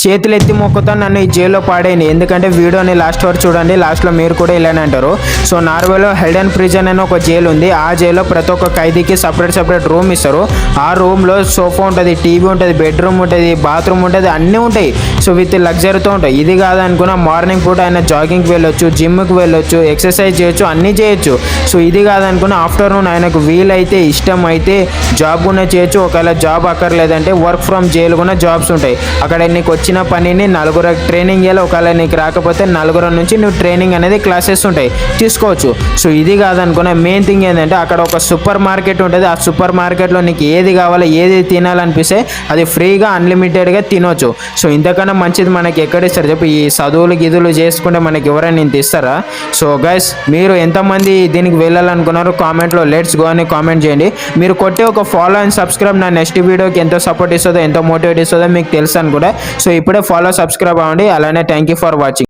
చేతులు ఎత్తి మొక్కుతా నన్ను ఈ జైల్లో పాడేయండి. ఎందుకంటే వీడియోని లాస్ట్ వరకు చూడండి. లాస్ట్లో మీరు కూడా ఇలానే అంటారు. సో నార్వేలో హెల్డెన్ ప్రిజన్ అని ఒక జైలు ఉంది. ఆ జైల్లో ప్రతి ఒక్క ఖైదీకి సపరేట్ రూమ్ ఇస్తారు. ఆ రూమ్లో సోఫా ఉంటుంది, టీవీ ఉంటుంది, బెడ్రూమ్ ఉంటుంది, బాత్రూమ్ ఉంటుంది, అన్నీ ఉంటాయి. సో విత్ లగ్జరీతో ఉంటాయి. ఇది కాదనుకున్న మార్నింగ్ పూట ఆయన జాగింగ్కి వెళ్ళొచ్చు, జిమ్కి వెళ్ళొచ్చు, ఎక్సర్సైజ్ చేయొచ్చు, అన్నీ చేయొచ్చు. సో ఇది కాదనుకున్న ఆఫ్టర్నూన్ ఆయనకు వీలైతే ఇష్టం అయితే జాబ్ కూడా చేయొచ్చు. ఒకవేళ జాబ్ అక్కర్లేదంటే వర్క్ ఫ్రమ్ జైలు కూడా జాబ్స్ ఉంటాయి. అక్కడ నీకు వచ్చిన పనిని నలుగురు ట్రైనింగ్ చేయాలి. ఒకవేళ నీకు రాకపోతే నలుగురు నుంచి నువ్వు ట్రైనింగ్ అనేది క్లాసెస్ ఉంటాయి, తీసుకోవచ్చు. సో ఇది కాదనుకున్న మెయిన్ థింగ్ ఏంటంటే అక్కడ ఒక సూపర్ మార్కెట్ ఉంటుంది. ఆ సూపర్ మార్కెట్లో నీకు ఏది కావాలో, ఏది తినాలనిపిస్తే అది ఫ్రీగా అన్లిమిటెడ్గా తినవచ్చు. సో ఇంతకన్నా మంచిది మనకి ఎక్కడిస్తారు చెప్పు? ఈ చదువులు గిదువులు చేసుకుంటే మనకి ఎవరైనా ఇంత ఇస్తారా? సో గైస్, మీరు ఎంతమంది దీనికి వెళ్ళాలనుకున్నారో కామెంట్లో లెట్స్ గో అని కామెంట్ చేయండి. మీరు కొట్టే ఒక ఫాలో అండ్ సబ్స్క్రైబ్ నా నెక్స్ట్ వీడియోకి ఎంతో సపోర్ట్ ఇస్తుందో, ఎంతో మోటివేట్ ఇస్తుందో మీకు తెలుసు అనుకుంటా. సో ఇప్పుడే ఫాలో సబ్స్క్రైబ్ అవ్వండి. అలానే థ్యాంక్ యూ ఫర్ వాచింగ్.